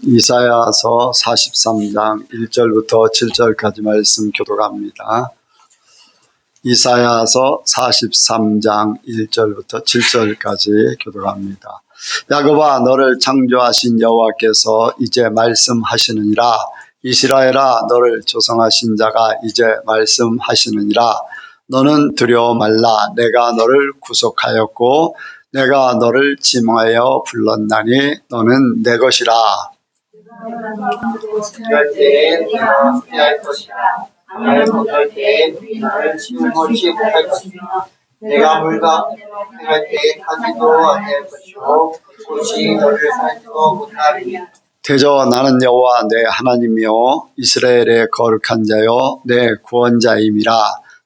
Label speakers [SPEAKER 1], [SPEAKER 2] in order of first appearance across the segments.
[SPEAKER 1] 이사야서 43장 1절부터 7절까지 말씀 교독합니다. 이사야서 43장 1절부터 7절까지 교독합니다. 야곱아, 너를 창조하신 여호와께서 이제 말씀하시느니라. 이스라엘아, 너를 조성하신 자가 이제 말씀하시느니라. 너는 두려워 말라. 내가 너를 구속하였고 내가 너를 지명하여 불렀나니 너는 내 것이라.
[SPEAKER 2] 그럴 때에 네가 함께할 것이라. 강을 건널 때에 너를 짊어지지 못할 것이며 내가 물과 행할 때에 타지도 아니할 것이요 꽃이 너를 살지도 못하리니.
[SPEAKER 1] 대저 나는 여호와 내 하나님이요 이스라엘의 거룩한 자요 내 구원자임이라.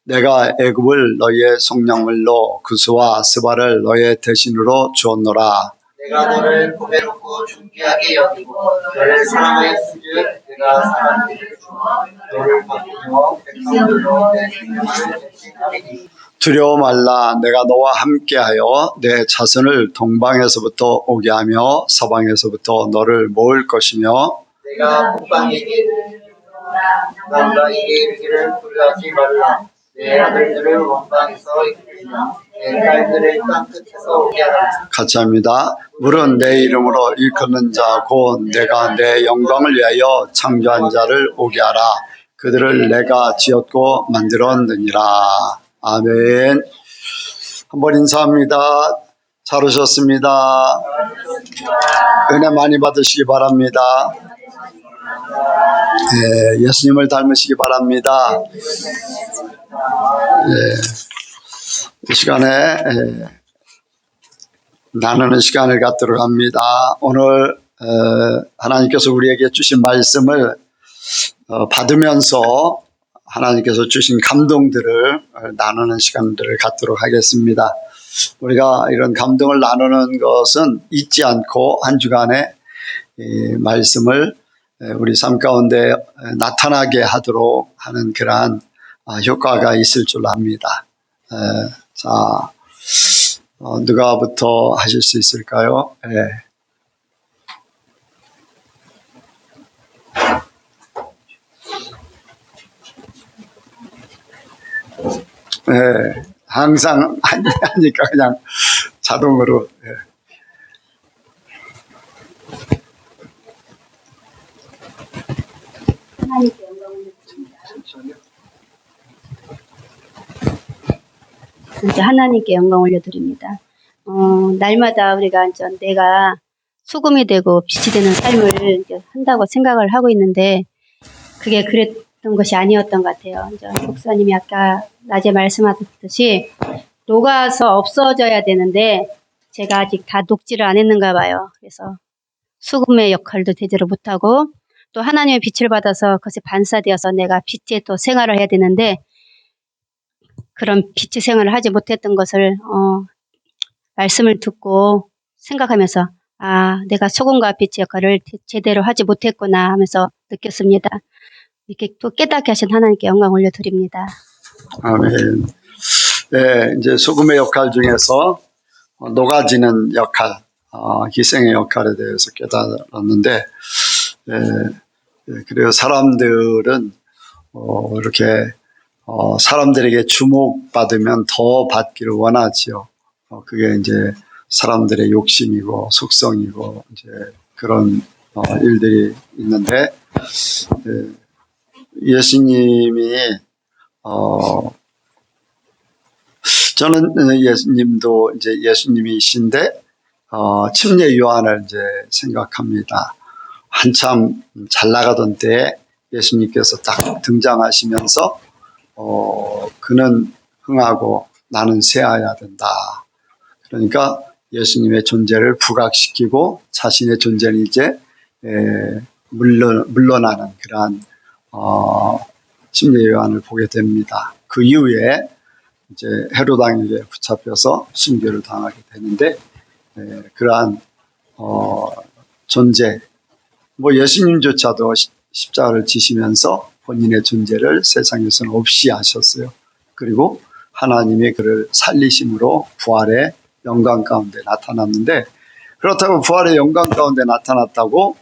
[SPEAKER 1] 내가 애굽을 너희의 속량물로 구스와 스바를 너희의 대신으로 주었노라.
[SPEAKER 2] 내가 너를 보배롭고 존귀하게 여기고 너를 사랑하였은즉 내가 사람들을 주어 너를 바꾸며 백성들로 내 생명을 대신하리니.
[SPEAKER 1] 두려워 말라. 내가 너와 함께하여 내 자손을 동방에서부터 오게 하며 서방에서부터 너를 모을 것이며
[SPEAKER 2] 내가 북방에게 이르노라. 남방에게 이르기를 두려워하지 말라. 내 아들들을 원방에서 이끌며 내 딸들을 땅끝에서 오게 하라.
[SPEAKER 1] 같이 합니다. 물은 내 이름으로 일컫는 자 곧 내가 내 영광을 위하여 창조한 자를 오게 하라. 그들을 내가 지었고 만들었느니라. 아멘. 한번 인사합니다. 잘 오셨습니다. 은혜 많이 받으시기 바랍니다. 네, 예수님을 닮으시기 바랍니다. 이 시간에 나누는 시간을 갖도록 합니다. 오늘 하나님께서 우리에게 주신 말씀을 받으면서 하나님께서 주신 감동들을 나누는 시간들을 갖도록 하겠습니다. 우리가 이런 감동을 나누는 것은 잊지 않고 한 주간의 말씀을 우리 삶 가운데 나타나게 하도록 하는 그러한 효과가 있을 줄 압니다. 자, 누가부터 하실 수 있을까요? 항상 하니까 그냥 자동으로.
[SPEAKER 3] 하나님께 영광을 드립니다. 진짜 하나님께 영광 올려드립니다. 날마다 우리가 내가 소금이 되고 빛이 되는 삶을 한다고 생각을 하고 있는데 그게 그랬던 것이 아니었던 것 같아요. 목사님이 아까 낮에 말씀하셨듯이 녹아서 없어져야 되는데 제가 아직 다 녹지를 안 했는가 봐요. 그래서 소금의 역할도 제대로 못하고 또 하나님의 빛을 받아서 그것이 반사되어서 내가 빛에 또 생활을 해야 되는데 그런 빛의 생활을 하지 못했던 것을 말씀을 듣고 생각하면서 내가 소금과 빛의 역할을 제대로 하지 못했구나 하면서 느꼈습니다. 이렇게 또 깨닫게 하신 하나님께 영광 올려드립니다.
[SPEAKER 1] 아멘. 네, 이제 소금의 역할 중에서 녹아지는 역할, 희생의 역할에 대해서 깨달았는데, 그리고 사람들은 이렇게 사람들에게 주목받으면 더 받기를 원하지요. 그게 이제 사람들의 욕심이고 속성이고 이제 그런 일들이 있는데, 예수님이 저는 예수님도 이제 예수님이신데 침례 요한을 이제 생각합니다. 한참 잘 나가던 때에 예수님께서 딱 등장하시면서 그는 흥하고 나는 쇠하여야 된다. 그러니까 예수님의 존재를 부각시키고 자신의 존재는 이제 물러나는 그러한 침례 요한을 보게 됩니다. 그 이후에 이제 헤롯 왕에게 붙잡혀서 순교를 당하게 되는데 그러한 존재, 예수님조차도 십자가를 지시면서 본인의 존재를 세상에서는 없이 하셨어요. 그리고 하나님의 그를 살리심으로 부활의 영광 가운데 나타났는데, 그렇다고 부활의 영광 가운데 나타났다고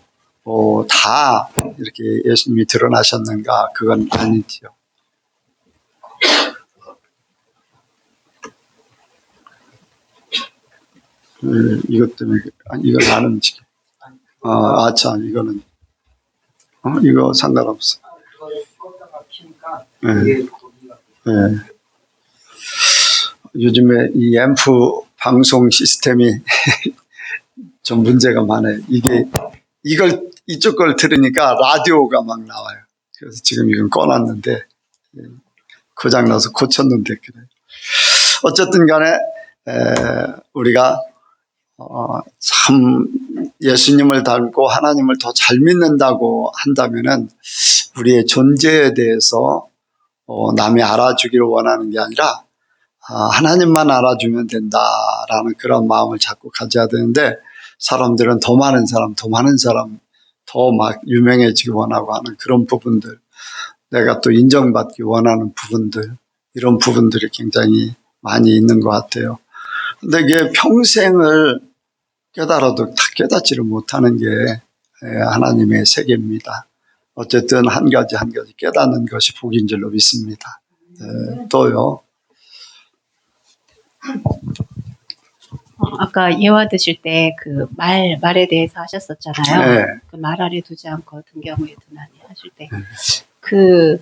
[SPEAKER 1] 다 이렇게 예수님이 드러나셨는가? 그건 아니지요. 이것 때문에 이거 나는 지금 참 이거는 이거 상관없어.
[SPEAKER 2] 그걸 껐다가 키니까
[SPEAKER 1] 네.
[SPEAKER 2] 이게 거기가
[SPEAKER 1] 네. 요즘에 이 앰프 방송 시스템이 좀 문제가 많아요. 이쪽 걸 들으니까 라디오가 막 나와요. 그래서 지금 이건 꺼놨는데 고장나서 고쳤는데 그래. 어쨌든 간에 우리가 참 예수님을 닮고 하나님을 더 잘 믿는다고 한다면은 우리의 존재에 대해서 남이 알아주기를 원하는 게 아니라 하나님만 알아주면 된다라는 그런 마음을 자꾸 가져야 되는데 사람들은 더 많은 사람 더 막 유명해지기 원하고 하는 그런 부분들, 내가 또 인정받기 원하는 부분들, 이런 부분들이 굉장히 많이 있는 것 같아요. 근데 이게 평생을 깨달아도 다 깨닫지를 못하는 게 하나님의 세계입니다. 어쨌든 한 가지 깨닫는 것이 복인 줄로 믿습니다. 또요.
[SPEAKER 4] 아까 예화 드실 때 그 말에 대해서 하셨었잖아요.
[SPEAKER 1] 네.
[SPEAKER 4] 그 말 아래 두지 않고 등경에 두나니 하실 때 그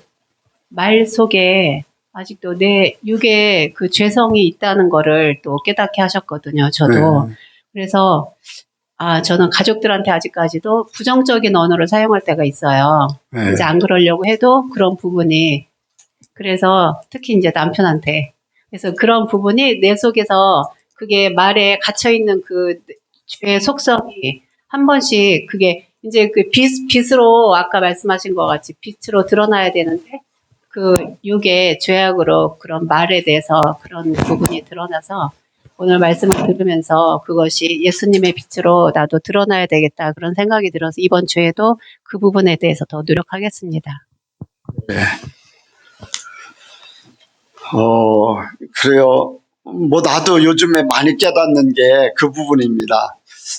[SPEAKER 4] 말 속에 아직도 내 육에 그 죄성이 있다는 거를 또 깨닫게 하셨거든요. 저도.
[SPEAKER 1] 네.
[SPEAKER 4] 그래서 저는 가족들한테 아직까지도 부정적인 언어를 사용할 때가 있어요.
[SPEAKER 1] 네.
[SPEAKER 4] 이제 안 그러려고 해도 그런 부분이, 그래서 특히 이제 남편한테, 그래서 그런 부분이 내 속에서 그게 말에 갇혀있는 그 죄의 속성이 한 번씩 그게 이제 그 빛으로 아까 말씀하신 것 같이 빛으로 드러나야 되는데 그 육의 죄악으로 그런 말에 대해서 그런 부분이 드러나서 오늘 말씀을 들으면서 그것이 예수님의 빛으로 나도 드러나야 되겠다 그런 생각이 들어서 이번 주에도 그 부분에 대해서 더 노력하겠습니다.
[SPEAKER 1] 네. 그래요. 나도 요즘에 많이 깨닫는 게 그 부분입니다.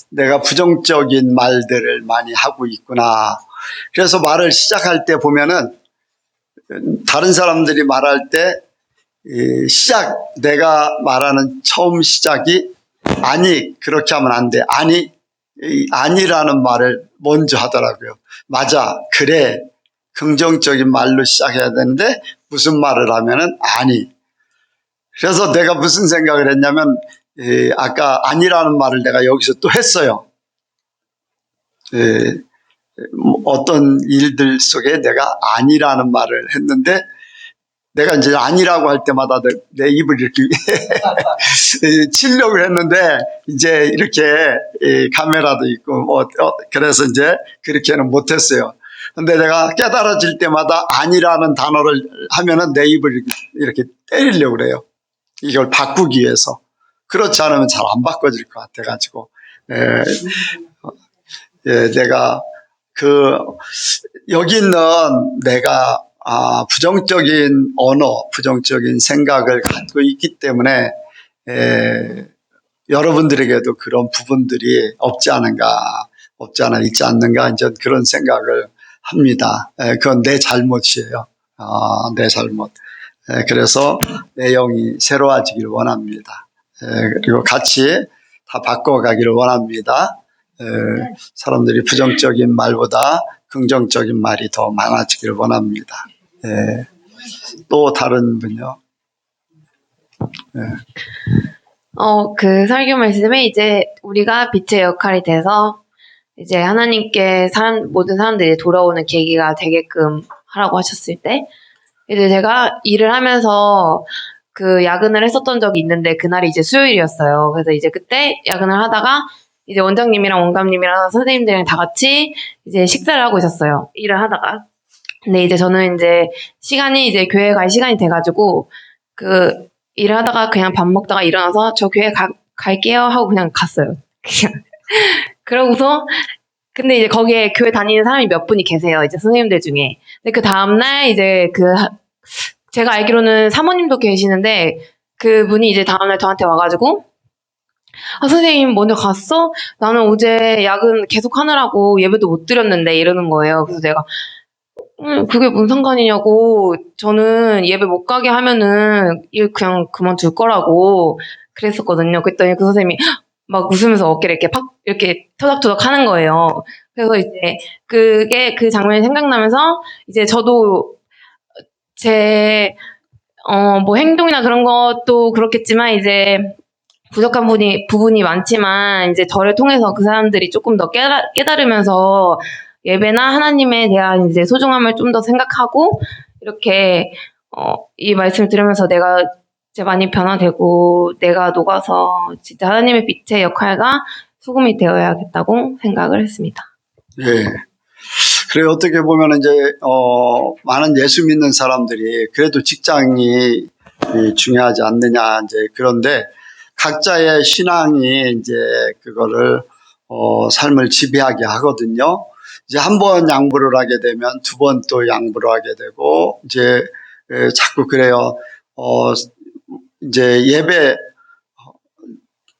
[SPEAKER 1] 내가 부정적인 말들을 많이 하고 있구나. 그래서 말을 시작할 때 보면은 다른 사람들이 말할 때 내가 말하는 처음 시작이 아니, 그렇게 하면 안 돼. 아니라는 말을 먼저 하더라고요. 맞아, 그래. 긍정적인 말로 시작해야 되는데 무슨 말을 하면은 아니. 그래서 내가 무슨 생각을 했냐면 아까 아니라는 말을 내가 여기서 또 했어요. 어떤 일들 속에 내가 아니라는 말을 했는데 내가 이제 아니라고 할 때마다 내 입을 이렇게 치려고 했는데 이제 이렇게 카메라도 있고 그래서 이제 그렇게는 못했어요. 근데 내가 깨달아질 때마다 아니라는 단어를 하면은 내 입을 이렇게 때리려고 그래요. 이걸 바꾸기 위해서. 그렇지 않으면 잘 안 바꿔질 것 같아가지고. 내가 여기 있는 내가 부정적인 언어, 부정적인 생각을 갖고 있기 때문에 여러분들에게도 그런 부분들이 없지 않아 있지 않는가 이제 그런 생각을 합니다. 그건 내 잘못이에요. 내 잘못. 그래서 내 영이 새로워지기를 원합니다. 그리고 같이 다 바꿔가기를 원합니다. 사람들이 부정적인 말보다 긍정적인 말이 더 많아지기를 원합니다. 또 다른 분요?
[SPEAKER 5] 그 설교 말씀에 이제 우리가 빛의 역할이 돼서 이제 하나님께 모든 사람들이 돌아오는 계기가 되게끔 하라고 하셨을 때 이제 제가 일을 하면서 그 야근을 했었던 적이 있는데 그날이 이제 수요일이었어요. 그래서 이제 그때 야근을 하다가 이제 원장님이랑 원감님이랑 선생님들이랑 다 같이 이제 식사를 하고 있었어요. 일을 하다가. 근데 이제 저는 이제 시간이 이제 교회 갈 시간이 돼가지고 그 일을 하다가 그냥 밥 먹다가 일어나서 저 교회 갈게요 하고 그냥 갔어요. 그냥. 그러고서 근데 이제 거기에 교회 다니는 사람이 몇 분이 계세요. 이제 선생님들 중에. 근데 그 다음날 이제 제가 알기로는 사모님도 계시는데 그분이 이제 다음날 저한테 와가지고 아, 선생님 먼저 갔어? 나는 어제 야근 계속 하느라고 예배도 못 드렸는데 이러는 거예요. 그래서 내가 그게 무슨 상관이냐고. 저는 예배 못 가게 하면은 일 그냥 그만둘 거라고 그랬었거든요. 그랬더니 그 선생님이 막 웃으면서 어깨를 이렇게 팍 이렇게 토닥토닥 하는 거예요. 그래서 이제 그게 그 장면이 생각나면서 이제 저도 제 뭐 행동이나 그런 것도 그렇겠지만 이제 부족한 부분이 많지만 이제 저를 통해서 그 사람들이 조금 더 깨달으면서 예배나 하나님에 대한 이제 소중함을 좀 더 생각하고 이렇게 이 말씀을 들으면서 내가 이제 많이 변화되고 내가 녹아서 진짜 하나님의 빛의 역할과 소금이 되어야겠다고 생각을 했습니다.
[SPEAKER 1] 예. 그래 어떻게 보면 이제 많은 예수 믿는 사람들이 그래도 직장이 중요하지 않느냐 이제 그런데 각자의 신앙이 이제 그거를 삶을 지배하게 하거든요. 이제 한 번 양보를 하게 되면 두 번 또 양보를 하게 되고 이제 자꾸 그래요. 이제 예배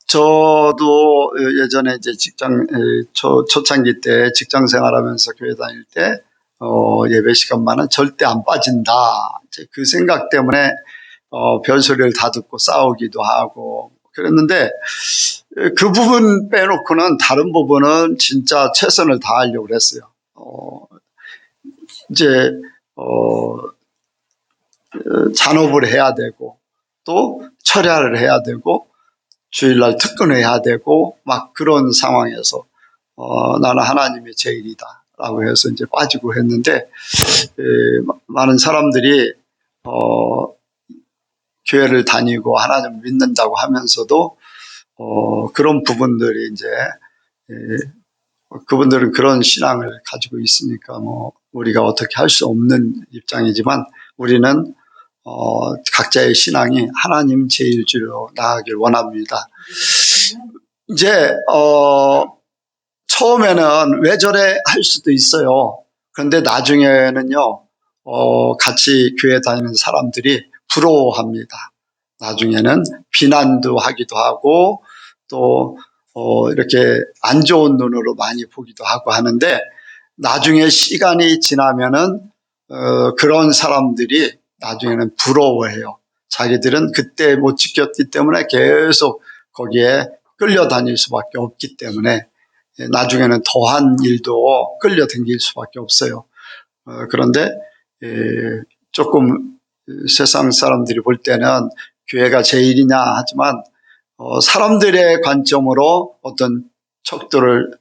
[SPEAKER 1] 저도 예전에 이제 초창기 때 직장 생활하면서 교회 다닐 때, 예배 시간만은 절대 안 빠진다. 이제 그 생각 때문에, 별소리를 다 듣고 싸우기도 하고 그랬는데, 그 부분 빼놓고는 다른 부분은 진짜 최선을 다하려고 했어요. 이제, 잔업을 해야 되고, 또 철야를 해야 되고, 주일날 특근해야 되고 막 그런 상황에서 나는 하나님의 제일이다라고 해서 이제 빠지고 했는데 많은 사람들이 교회를 다니고 하나님을 믿는다고 하면서도 그런 부분들이 이제 그분들은 그런 신앙을 가지고 있으니까 뭐 우리가 어떻게 할 수 없는 입장이지만 우리는 각자의 신앙이 하나님 제일주로 나아가길 원합니다. 이제 처음에는 왜 저래 할 수도 있어요. 그런데 나중에는요, 같이 교회 다니는 사람들이 부러워합니다. 나중에는 비난도 하기도 하고 또 이렇게 안 좋은 눈으로 많이 보기도 하고 하는데 나중에 시간이 지나면은 그런 사람들이 나중에는 부러워해요. 자기들은 그때 못 지켰기 때문에 계속 거기에 끌려다닐 수밖에 없기 때문에 나중에는 더한 일도 끌려다닐 수밖에 없어요. 그런데 조금 세상 사람들이 볼 때는 교회가 제일이냐 하지만 사람들의 관점으로 어떤 척도를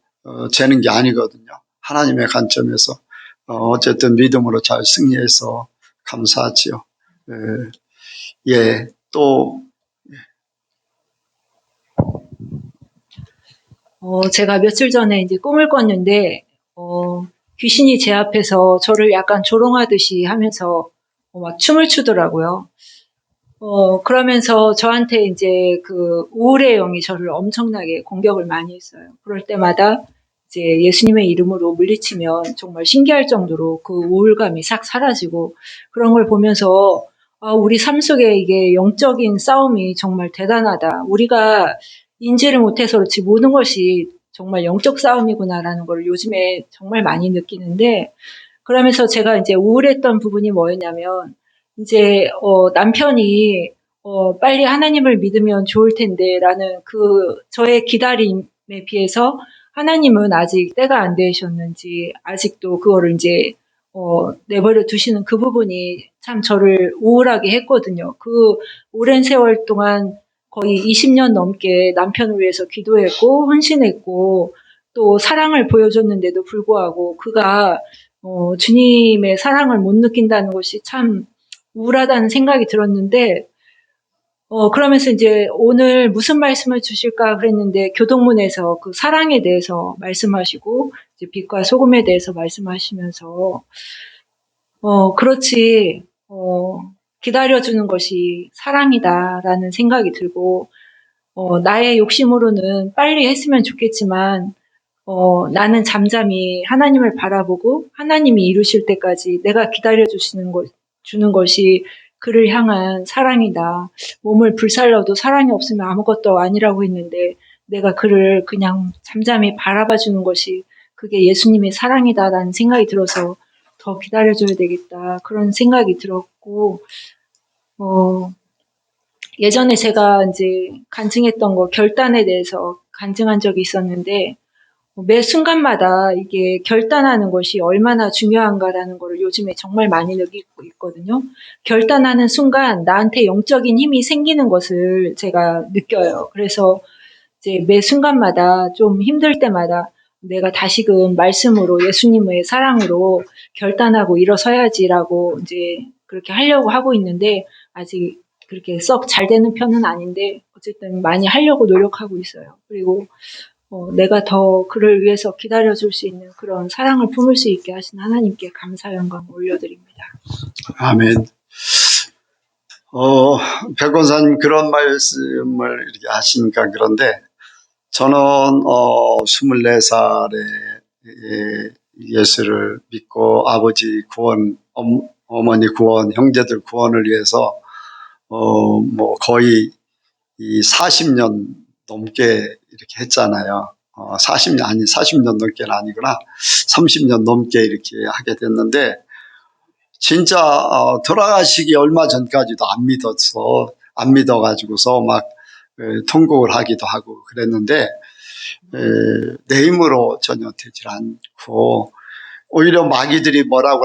[SPEAKER 1] 재는 게 아니거든요. 하나님의 관점에서 어쨌든 믿음으로 잘 승리해서 감사하지요. 예, 또
[SPEAKER 6] 제가 며칠 전에 이제 꿈을 꿨는데, 귀신이 제 앞에서 저를 약간 조롱하듯이 하면서 막 춤을 추더라고요. 그러면서 저한테 이제 그 우울의 영이 저를 엄청나게 공격을 많이 했어요. 그럴 때마다 이제 예수님의 이름으로 물리치면 정말 신기할 정도로 그 우울감이 싹 사라지고 그런 걸 보면서 우리 삶 속에 이게 영적인 싸움이 정말 대단하다. 우리가 인지를 못해서 그렇지 모든 것이 정말 영적 싸움이구나라는 걸 요즘에 정말 많이 느끼는데 그러면서 제가 이제 우울했던 부분이 뭐였냐면 이제 남편이 빨리 하나님을 믿으면 좋을 텐데라는 그 저의 기다림에 비해서 하나님은 아직 때가 안 되셨는지 아직도 그거를 이제 내버려 두시는 그 부분이 참 저를 우울하게 했거든요. 그 오랜 세월 동안 거의 20년 넘게 남편을 위해서 기도했고 헌신했고 또 사랑을 보여줬는데도 불구하고 그가 주님의 사랑을 못 느낀다는 것이 참 우울하다는 생각이 들었는데 그러면서 이제 오늘 무슨 말씀을 주실까 그랬는데 교동문에서 그 사랑에 대해서 말씀하시고 이제 빛과 소금에 대해서 말씀하시면서 그렇지 기다려주는 것이 사랑이다라는 생각이 들고 나의 욕심으로는 빨리 했으면 좋겠지만 나는 잠잠히 하나님을 바라보고 하나님이 이루실 때까지 내가 주는 것이 그를 향한 사랑이다. 몸을 불살라도 사랑이 없으면 아무것도 아니라고 했는데 내가 그를 그냥 잠잠히 바라봐 주는 것이 그게 예수님의 사랑이다라는 생각이 들어서 더 기다려줘야 되겠다. 그런 생각이 들었고, 예전에 제가 이제 간증했던 거, 결단에 대해서 간증한 적이 있었는데, 매 순간마다 이게 결단하는 것이 얼마나 중요한가라는 걸 요즘에 정말 많이 느끼고 있거든요. 결단하는 순간 나한테 영적인 힘이 생기는 것을 제가 느껴요. 그래서 이제 매 순간마다 좀 힘들 때마다 내가 다시금 말씀으로 예수님의 사랑으로 결단하고 일어서야지라고 이제 그렇게 하려고 하고 있는데 아직 그렇게 썩 잘 되는 편은 아닌데 어쨌든 많이 하려고 노력하고 있어요. 그리고 내가 더 그를 위해서 기다려줄 수 있는 그런 사랑을 품을 수 있게 하신 하나님께 감사 영광 올려드립니다.
[SPEAKER 1] 아멘. 백권사님 그런 말씀을 이렇게 하시니까 그런데 저는 24살에 예수를 믿고 아버지 구원, 어머니 구원, 형제들 구원을 위해서 뭐 거의 이 40년 넘게 이렇게 했잖아요. 40년 넘게는 아니구나. 30년 넘게 이렇게 하게 됐는데 진짜 돌아가시기 얼마 전까지도 안 믿어가지고서 막 통곡을 하기도 하고 그랬는데 내 힘으로 전혀 되질 않고 오히려 마귀들이 뭐라고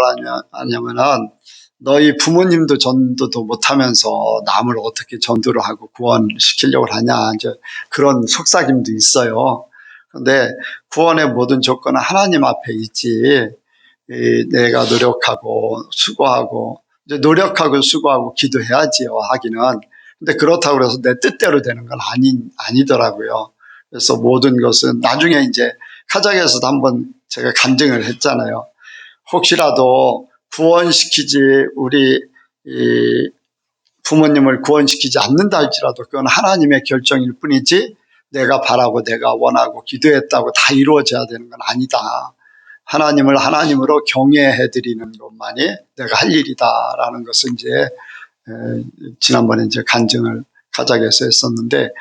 [SPEAKER 1] 하냐면은 너희 부모님도 전도도 못하면서 남을 어떻게 전도를 하고 구원시키려고 하냐 이제 그런 속삭임도 있어요. 그런데 구원의 모든 조건은 하나님 앞에 있지. 내가 노력하고 수고하고 이제 노력하고 수고하고 기도해야지요 하기는. 근데 그렇다고 해서 내 뜻대로 되는 건 아니더라고요. 그래서 모든 것은 나중에 이제 카자흐에서도 한번 제가 간증을 했잖아요. 혹시라도 구원시키지 우리 부모님을 구원시키지 않는다 할지라도 그건 하나님의 결정일 뿐이지 내가 바라고 내가 원하고 기도했다고 다 이루어져야 되는 건 아니다. 하나님을 하나님으로 경외해드리는 것만이 내가 할 일이다라는 것을 이제 지난번에 이제 간증을 카자흐에서 했었는데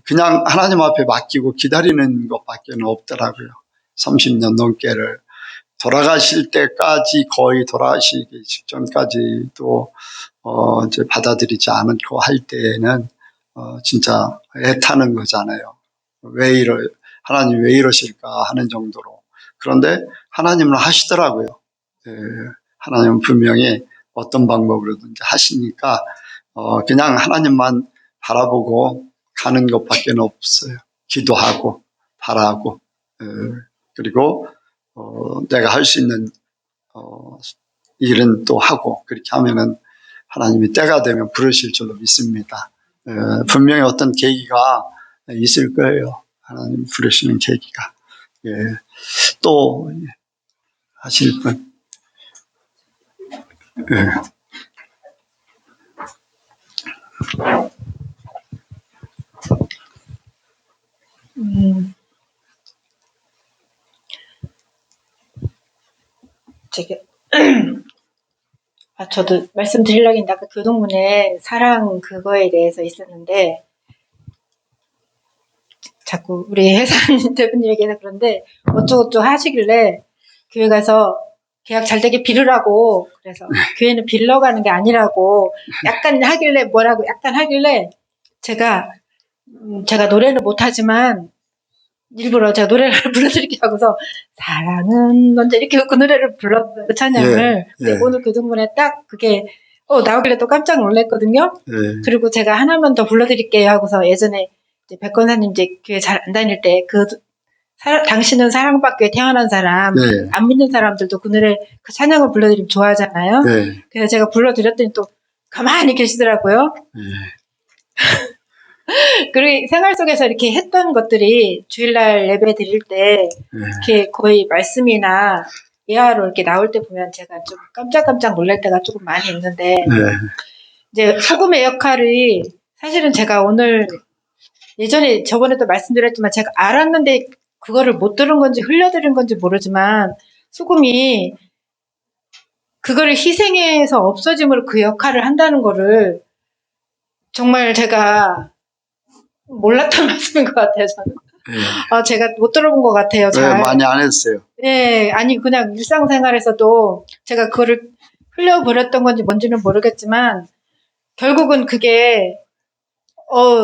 [SPEAKER 1] 그냥 하나님 앞에 맡기고 기다리는 것밖에 없더라고요. 30년 넘게를 돌아가실 때까지 거의 돌아가시기 직전까지도 이제 받아들이지 않고 할 때에는 진짜 애타는 거잖아요. 하나님 왜 이러실까 하는 정도로. 그런데 하나님은 하시더라고요. 하나님은 분명히 어떤 방법으로든지 하시니까 그냥 하나님만 바라보고 가는 것밖에 없어요. 기도하고 바라고 그리고 내가 할 수 있는 일은 또 하고 그렇게 하면은 하나님이 때가 되면 부르실 줄로 믿습니다. 분명히 어떤 계기가 있을 거예요. 하나님 부르시는 계기가. 예. 또 하실 분. 예.
[SPEAKER 7] 되게 저도 말씀드리려고 했는데 아까 교동문에 사랑 그거에 대해서 있었는데 자꾸 우리 회사님 대표님 얘기해서 그런데 어쩌고저쩌고 하시길래 교회 가서 계약 잘 되게 빌으라고 그래서 교회는 빌러 가는 게 아니라고 약간 하길래 제가 노래는 못하지만 일부러 제가 노래를 불러드리게 하고서 사랑은 먼저 이렇게 그 노래를 불렀어요. 그 찬양을.
[SPEAKER 1] 예.
[SPEAKER 7] 오늘 교동문에 딱 그게 나오길래 또 깜짝 놀랐거든요. 그리고 제가 하나만 더 불러드릴게요 하고서 예전에 이제 백권사님 이제 교회 잘 안 다닐 때 당신은 사랑받기에 태어난 사람 안 믿는 사람들도 그 노래 그 찬양을 불러드리면 좋아하잖아요. 그래서 제가 불러드렸더니 또 가만히 계시더라고요. 그리고 생활 속에서 이렇게 했던 것들이 주일날 예배 드릴 때 이렇게 거의 말씀이나 예화로 이렇게 나올 때 보면 제가 좀 깜짝깜짝 놀랄 때가 조금 많이 있는데 이제 소금의 역할이 사실은 제가 오늘 예전에 저번에도 말씀드렸지만 제가 알았는데 그거를 못 들은 건지 흘려들은 건지 모르지만 소금이 그거를 희생해서 없어짐으로 그 역할을 한다는 거를 정말 제가 몰랐던 말씀인 것 같아요, 저는.
[SPEAKER 1] 예.
[SPEAKER 7] 제가 못 들어본 것 같아요,
[SPEAKER 1] 네,
[SPEAKER 7] 잘.
[SPEAKER 1] 많이 안 했어요.
[SPEAKER 7] 네, 아니, 그냥 일상생활에서도 제가 그거를 흘려버렸던 건지 뭔지는 모르겠지만, 결국은 그게,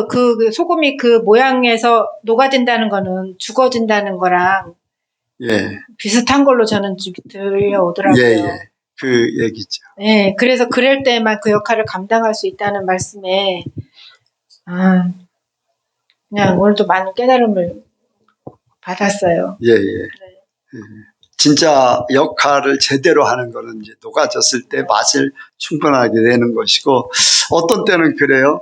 [SPEAKER 7] 그 소금이 그 모양에서 녹아진다는 거는 죽어진다는 거랑
[SPEAKER 1] 예,
[SPEAKER 7] 비슷한 걸로 저는 좀 들려오더라고요.
[SPEAKER 1] 예, 예. 그 얘기죠.
[SPEAKER 7] 네, 그래서 그럴 때만 그 역할을 감당할 수 있다는 말씀에, 그냥 오늘도 많은 깨달음을 받았어요.
[SPEAKER 1] 예, 예. 진짜 역할을 제대로 하는 거는 이제 녹아졌을 때 맛을 충분하게 내는 것이고, 어떤 때는 그래요.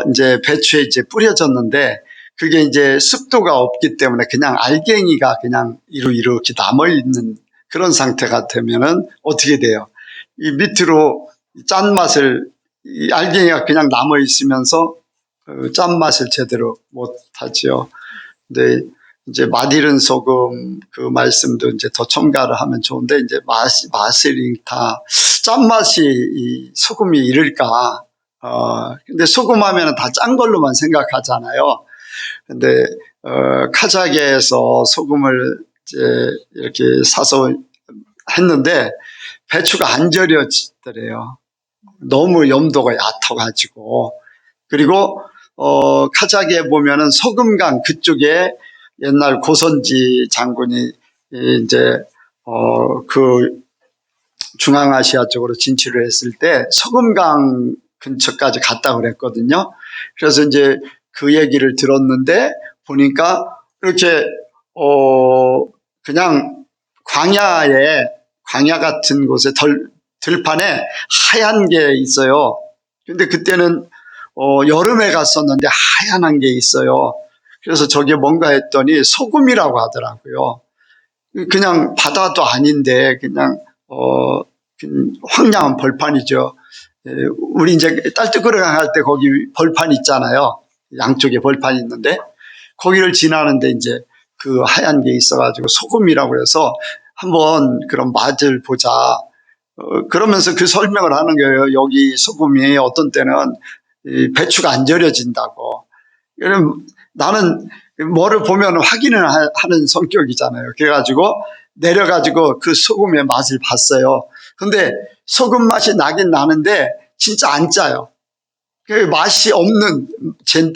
[SPEAKER 1] 이제 배추에 이제 뿌려졌는데, 그게 이제 습도가 없기 때문에 그냥 알갱이가 그냥 이렇게 남아있는 그런 상태가 되면은 어떻게 돼요? 이 밑으로 짠맛을, 이 알갱이가 그냥 남아있으면서 짠맛을 제대로 못하지요. 근데 이제 맛있는 소금 그 말씀도 이제 더 첨가를 하면 좋은데, 이제 맛을 다 짠맛이 이 소금이 이럴까? 근데 소금 하면은 다 짠 걸로만 생각하잖아요. 근데 카자흐에서 소금을 이제 이렇게 사서 했는데 배추가 안 절여지더래요. 너무 염도가 얕아가지고. 그리고 카자흐에 보면은 소금강 그쪽에 옛날 고선지 장군이 이제 그 중앙아시아 쪽으로 진출을 했을 때 소금강 근처까지 갔다 그랬거든요. 그래서 이제 그 얘기를 들었는데 보니까 이렇게 그냥 광야 같은 곳에 들판에 하얀 게 있어요. 근데 그때는 여름에 갔었는데 하얀 게 있어요. 그래서 저게 뭔가 했더니 소금이라고 하더라고요. 그냥 바다도 아닌데 그냥 황량한 벌판이죠. 우리 이제 딸뜨거리강 할 때 거기 벌판 있잖아요. 양쪽에 벌판이 있는데 거기를 지나는데 이제 그 하얀 게 있어가지고 소금이라고 해서 한번 그런 맛을 보자. 그러면서 그 설명을 하는 거예요. 여기 소금이 어떤 때는 배추가 안 절여진다고. 그럼 나는 뭐를 보면 확인을 하는 성격이잖아요. 그래가지고 내려가지고 그 소금의 맛을 봤어요. 근데 소금 맛이 나긴 나는데 진짜 안 짜요. 그 맛이 없는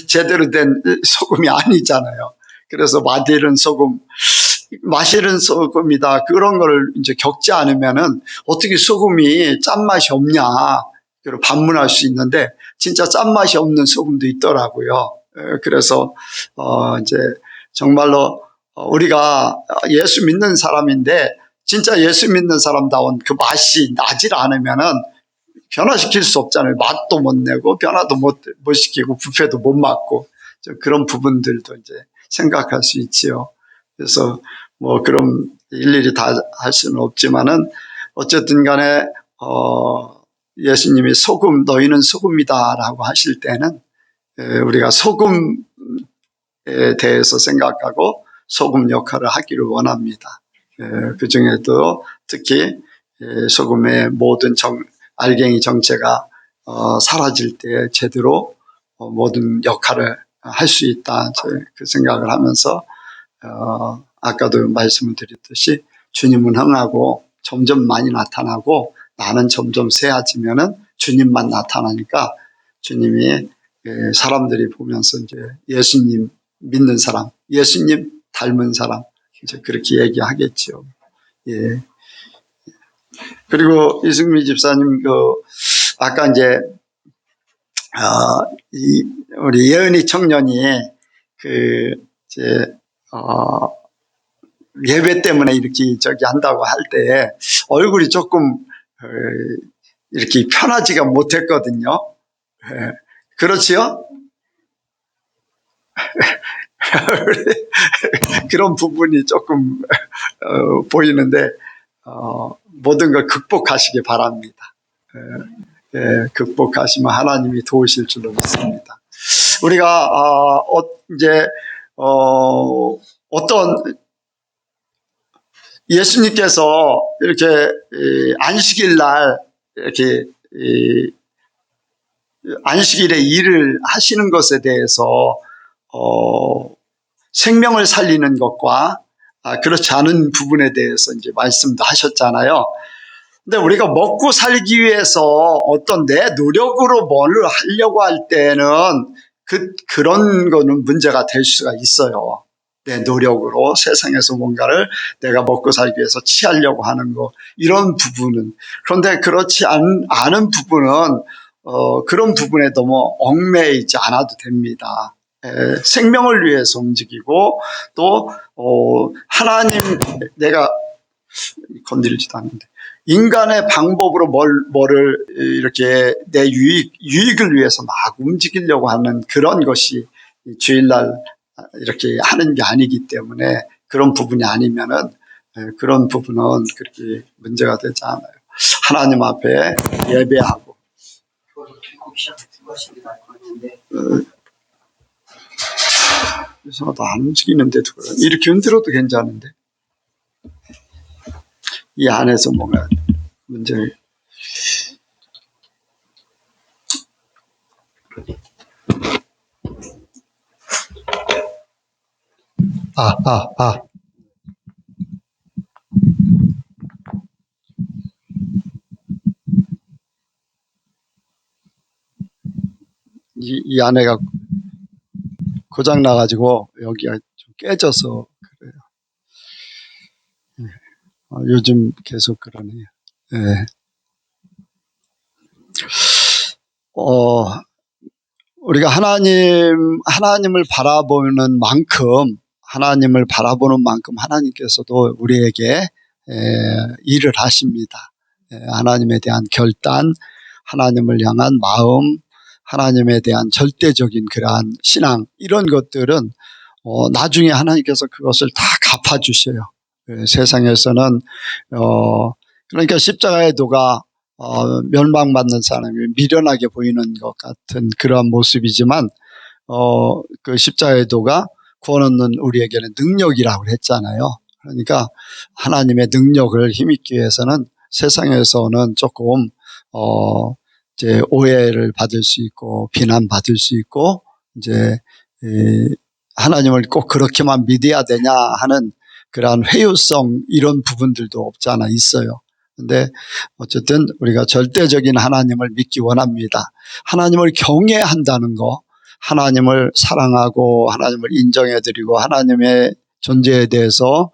[SPEAKER 1] 제대로 된 소금이 아니잖아요. 그래서 맛있는 소금이다. 그런 걸 이제 겪지 않으면은 어떻게 소금이 짠맛이 없냐. 그리고 반문할 수 있는데 진짜 짠맛이 없는 소금도 있더라고요. 그래서 이제 정말로 우리가 예수 믿는 사람인데 진짜 예수 믿는 사람다운 그 맛이 나질 않으면은 변화시킬 수 없잖아요. 맛도 못 내고 변화도 못 시키고 부패도 못 막고 그런 부분들도 이제 생각할 수 있지요. 그래서 뭐 그럼 일일이 다 할 수는 없지만은 어쨌든 간에 예수님이 너희는 소금이다라고 하실 때는 우리가 소금에 대해서 생각하고 소금 역할을 하기를 원합니다. 그 중에도 특히 소금의 모든 알갱이 정체가 사라질 때 제대로 모든 역할을 할 수 있다. 그 생각을 하면서 아까도 말씀을 드렸듯이 주님은 흥하고 점점 많이 나타나고 나는 점점 세아지면은 주님만 나타나니까 주님이 사람들이 보면서 이제 예수님 믿는 사람, 예수님 닮은 사람 이제 그렇게 얘기하겠죠. 예. 그리고 이승미 집사님 아까 이제 우리 예은이 청년이 예배 때문에 이렇게 한다고 할 때 얼굴이 조금 이렇게 편하지가 못했거든요. 그렇지요? 그런 부분이 조금 보이는데 모든 걸 극복하시기 바랍니다. 극복하시면 하나님이 도우실 줄로 믿습니다. 우리가 이제 어떤 예수님께서 이렇게 안식일 날 이렇게 안식일에 일을 하시는 것에 대해서 생명을 살리는 것과 그렇지 않은 부분에 대해서 이제 말씀도 하셨잖아요. 근데 우리가 먹고 살기 위해서 어떤 내 노력으로 뭘 하려고 할 때는 그런 거는 문제가 될 수가 있어요. 내 노력으로 세상에서 뭔가를 내가 먹고 살기 위해서 취하려고 하는 거, 이런 부분은. 그런데 그렇지 않은 부분은 그런 부분에 너무 얽매여 있지 않아도 됩니다. 생명을 위해서 움직이고 또 하나님, 내가 건드리지도 않는데 인간의 방법으로 뭐를 이렇게 내 유익을 위해서 막 움직이려고 하는 그런 것이 주일날 이렇게 하는 게 아니기 때문에 그런 부분이 아니면은 그런 부분은 그렇게 문제가 되지 않아요. 하나님 앞에 예배하고.
[SPEAKER 2] 그것도 들고 시작하시는 게 나을 것 같은데.
[SPEAKER 1] 그래서 나도 안 움직이는데도 이렇게 흔들어도 괜찮은데 이 안에서 뭔가 문제. 이 안에가 고장 나가지고 여기가 좀 깨져서 그래요. 요즘 계속 그러네요. 네. 우리가 하나님을 바라보는 만큼, 하나님께서도 우리에게 일을 하십니다. 하나님에 대한 결단, 하나님을 향한 마음, 하나님에 대한 절대적인 그러한 신앙, 이런 것들은 나중에 하나님께서 그것을 다 갚아주셔요. 세상에서는 그러니까 십자가의 도가 멸망받는 사람이 미련하게 보이는 것 같은 그러한 모습이지만 그 십자가의 도가 구원 얻는 우리에게는 능력이라고 했잖아요. 그러니까 하나님의 능력을 힘입기 위해서는 세상에서는 조금 이제 오해를 받을 수 있고 비난받을 수 있고 이제 하나님을 꼭 그렇게만 믿어야 되냐 하는 그러한 회유성, 이런 부분들도 없지 않아 있어요. 근데 어쨌든 우리가 절대적인 하나님을 믿기 원합니다. 하나님을 경외한다는 거, 하나님을 사랑하고 하나님을 인정해드리고 하나님의 존재에 대해서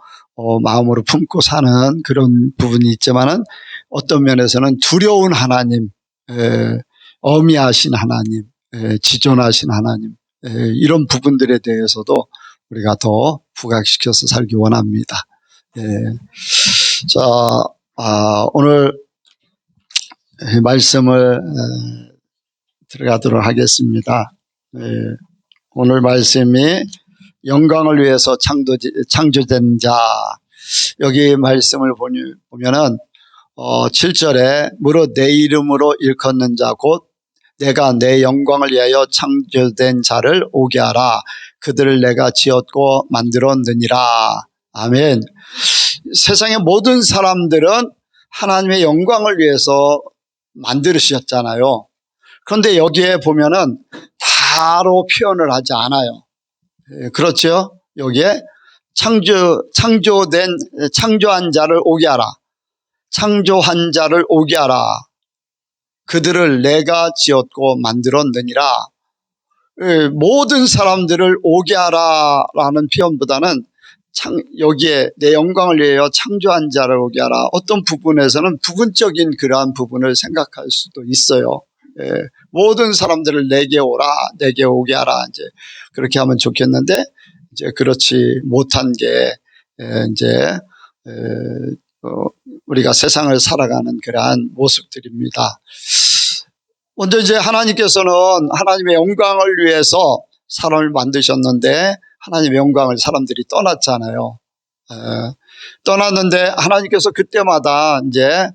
[SPEAKER 1] 마음으로 품고 사는 그런 부분이 있지만은 어떤 면에서는 두려운 하나님, 어미하신 하나님, 지존하신 하나님, 이런 부분들에 대해서도 우리가 더 부각시켜서 살기 원합니다. 자, 오늘 말씀을 들어가도록 하겠습니다. 오늘 말씀이 영광을 위해서 창조된 자. 여기 말씀을 보면은 7절에 무릇 내 이름으로 일컫는 자 곧 내가 내 영광을 위하여 창조된 자를 오게 하라. 그들을 내가 지었고 만들었느니라. 아멘. 세상의 모든 사람들은 하나님의 영광을 위해서 만들으셨잖아요. 그런데 여기에 보면은 다로 표현을 하지 않아요. 그렇죠? 여기에 창조한 자를 오게 하라. 창조한 자를 오게 하라. 그들을 내가 지었고 만들었느니라. 모든 사람들을 오게 하라라는 표현보다는 여기에 내 영광을 위하여 창조한 자를 오게 하라. 어떤 부분에서는 부분적인 그러한 부분을 생각할 수도 있어요. 모든 사람들을 내게 오라, 내게 오게 하라. 이제 그렇게 하면 좋겠는데 이제 그렇지 못한 게 이제 우리가 세상을 살아가는 그러한 모습들입니다. 먼저 이제 하나님께서는 하나님의 영광을 위해서 사람을 만드셨는데 하나님의 영광을 사람들이 떠났잖아요. 떠났는데 하나님께서 그때마다 이제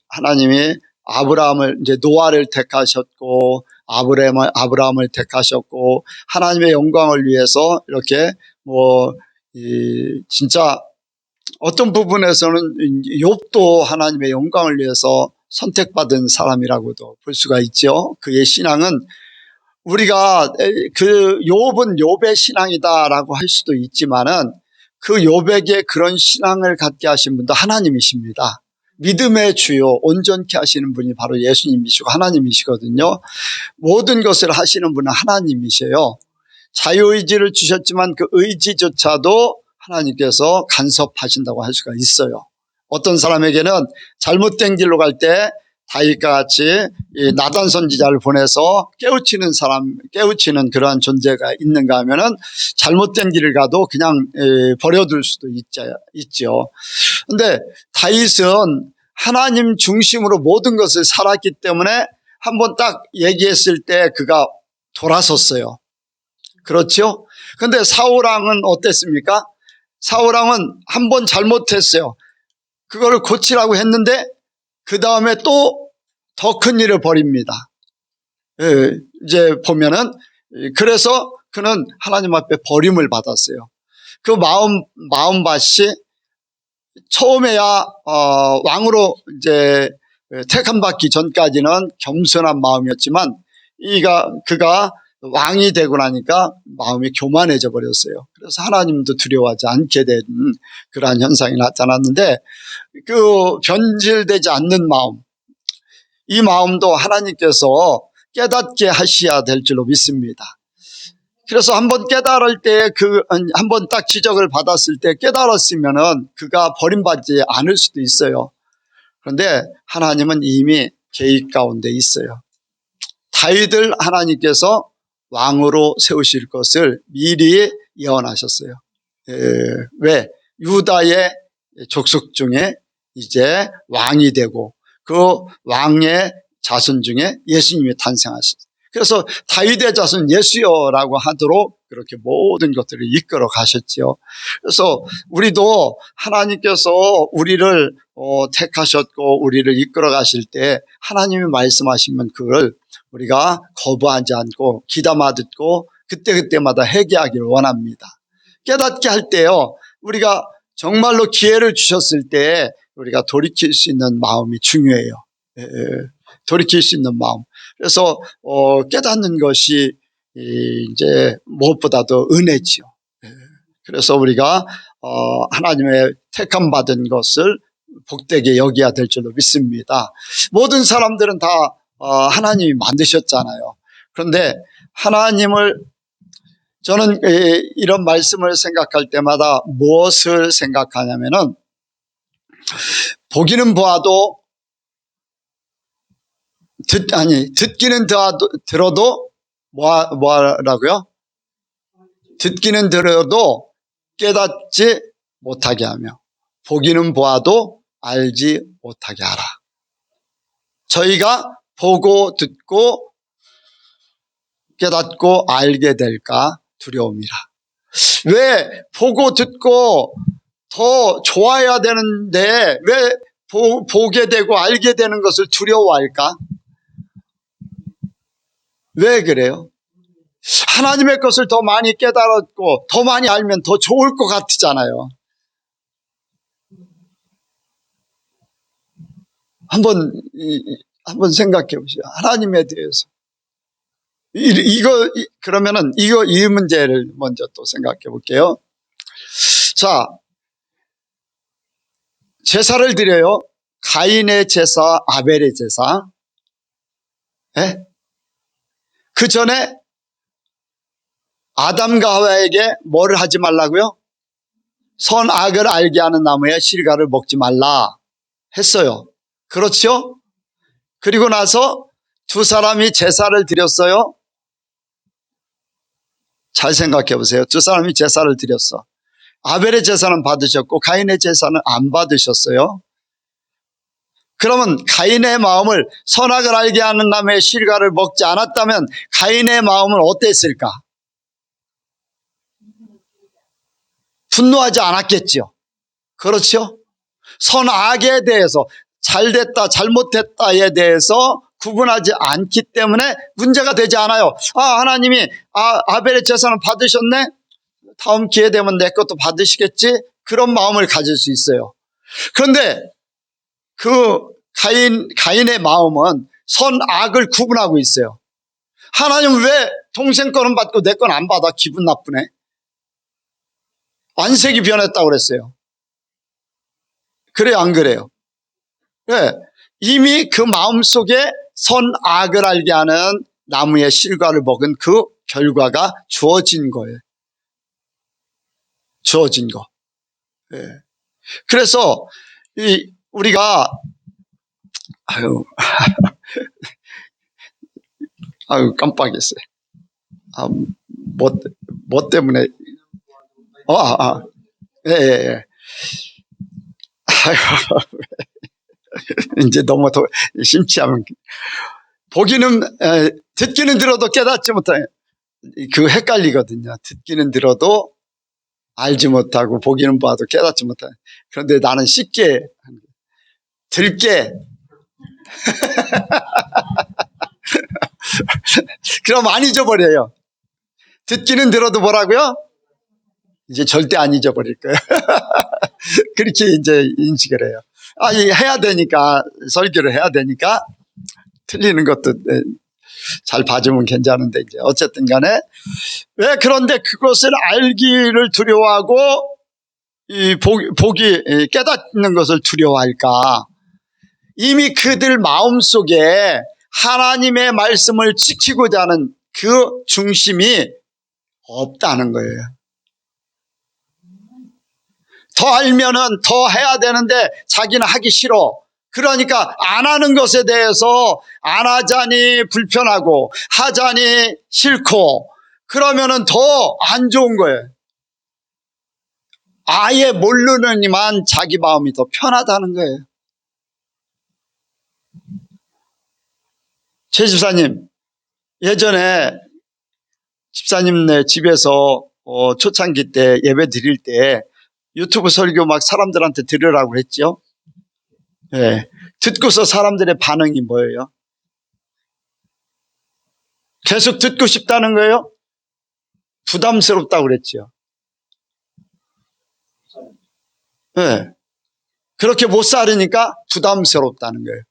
[SPEAKER 1] 하나님이 아브라함을 이제 노아를 택하셨고 아브라함을 택하셨고 하나님의 영광을 위해서 이렇게 진짜 어떤 부분에서는 욥도 하나님의 영광을 위해서 선택받은 사람이라고도 볼 수가 있죠. 그의 신앙은 우리가 그 욥은 욥의 신앙이다라고 할 수도 있지만은 그 욥에게 그런 신앙을 갖게 하신 분도 하나님이십니다. 믿음의 주요 온전케 하시는 분이 바로 예수님이시고 하나님이시거든요. 모든 것을 하시는 분은 하나님이세요. 자유의지를 주셨지만 그 의지조차도 하나님께서 간섭하신다고 할 수가 있어요. 어떤 사람에게는 잘못된 길로 갈 때 다윗과 같이 이 나단 선지자를 보내서 깨우치는 그러한 존재가 있는가 하면은 잘못된 길을 가도 그냥 버려둘 수도 있죠. 근데 다윗은 하나님 중심으로 모든 것을 살았기 때문에 한번 딱 얘기했을 때 그가 돌아섰어요. 그렇죠? 근데 사울왕은 어땠습니까? 사울왕은 한번 잘못했어요. 그거를 고치라고 했는데 그 다음에 또 더 큰 일을 벌입니다. 이제 보면은 그래서 그는 하나님 앞에 버림을 받았어요. 그 마음밭이 처음에야 왕으로 이제 택함받기 전까지는 겸손한 마음이었지만 그가 왕이 되고 나니까 마음이 교만해져 버렸어요. 그래서 하나님도 두려워하지 않게 된 그러한 현상이 나타났는데 그 변질되지 않는 마음, 이 마음도 하나님께서 깨닫게 하셔야 될 줄로 믿습니다. 그래서 한번 깨달을 때 한번 딱 지적을 받았을 때 깨달았으면은 그가 버림받지 않을 수도 있어요. 그런데 하나님은 이미 계획 가운데 있어요. 다윗을 하나님께서 왕으로 세우실 것을 미리 예언하셨어요. 왜? 유다의 족속 중에 이제 왕이 되고 그 왕의 자손 중에 예수님이 탄생하셨어요. 그래서 다윗의 자손 예수여라고 하도록 그렇게 모든 것들을 이끌어 가셨죠. 그래서 우리도 하나님께서 우리를 택하셨고 우리를 이끌어 가실 때 하나님이 말씀하시면 그걸 우리가 거부하지 않고 귀담아 듣고 그때그때마다 회개하기를 원합니다. 깨닫게 할 때요, 우리가 정말로 기회를 주셨을 때 우리가 돌이킬 수 있는 마음이 중요해요. 돌이킬 수 있는 마음. 그래서 깨닫는 것이 이제 무엇보다도 은혜지요. 그래서 우리가 하나님의 택함 받은 것을 복되게 여겨야 될 줄로 믿습니다. 모든 사람들은 다 하나님이 만드셨잖아요. 그런데 하나님을 저는 이런 말씀을 생각할 때마다 무엇을 생각하냐면은 보기는 보아도 듣기는 들어도 뭐라고요? 듣기는 들어도 깨닫지 못하게 하며 보기는 보아도 알지 못하게 하라. 저희가 보고 듣고 깨닫고 알게 될까 두려움이라. 왜 보고 듣고 더 좋아야 되는데 왜 보게 되고 알게 되는 것을 두려워할까? 왜 그래요? 하나님의 것을 더 많이 깨달았고 더 많이 알면 더 좋을 것 같잖아요. 한번 생각해 보세요. 하나님에 대해서. 그러면은 이 문제를 먼저 또 생각해 볼게요. 자, 제사를 드려요. 가인의 제사, 아벨의 제사. 그 전에 아담과 하와에게 뭐를 하지 말라고요? 선악을 알게 하는 나무의 실과를 먹지 말라 했어요. 그렇죠? 그리고 나서 두 사람이 제사를 드렸어요. 잘 생각해 보세요. 두 사람이 제사를 드렸어. 아벨의 제사는 받으셨고 가인의 제사는 안 받으셨어요. 그러면 가인의 마음을 선악을 알게 하는 나무의 실과를 먹지 않았다면 가인의 마음은 어땠을까? 분노하지 않았겠죠. 그렇죠? 선악에 대해서 잘됐다 잘못됐다에 대해서 구분하지 않기 때문에 문제가 되지 않아요. 하나님이 아벨의 제사는 받으셨네? 다음 기회 되면 내 것도 받으시겠지? 그런 마음을 가질 수 있어요. 그런데 그 가인의 마음은 선악을 구분하고 있어요. 하나님 왜 동생 거는 받고 내 건 안 받아? 기분 나쁘네. 안색이 변했다고 그랬어요. 그래요, 안 그래요? 네. 이미 그 마음속에 선악을 알게 하는 나무의 실과를 먹은 그 결과가 주어진 거예요. 주어진 거. 네. 그래서 우리가 깜빡했어요. 뭐 때문에? 예, 예, 예. 이제 너무 더 심취하면 듣기는 들어도 깨닫지 못해. 그 헷갈리거든요. 듣기는 들어도 알지 못하고 보기는 봐도 깨닫지 못하는. 그런데 나는 쉽게 들게. 그럼 안 잊어버려요. 듣기는 들어도 뭐라고요? 이제 절대 안 잊어버릴 거예요. 그렇게 이제 인식을 해요. 해야 되니까, 설교를 해야 되니까 틀리는 것도 잘 봐주면 괜찮은데, 이제 어쨌든 간에 왜 그런데 그것을 알기를 두려워하고 깨닫는 것을 두려워할까? 이미 그들 마음속에 하나님의 말씀을 지키고자 하는 그 중심이 없다는 거예요. 더 알면은 더 해야 되는데 자기는 하기 싫어. 그러니까 안 하는 것에 대해서 안 하자니 불편하고 하자니 싫고 그러면은 더 안 좋은 거예요. 아예 모르느니만 자기 마음이 더 편하다는 거예요. 제 집사님, 예전에 집사님네 집에서 초창기 때 예배 드릴 때 유튜브 설교 막 사람들한테 들으라고 했죠. 예. 듣고서 사람들의 반응이 뭐예요? 계속 듣고 싶다는 거예요? 부담스럽다고 그랬죠. 예. 그렇게 못 살으니까 부담스럽다는 거예요.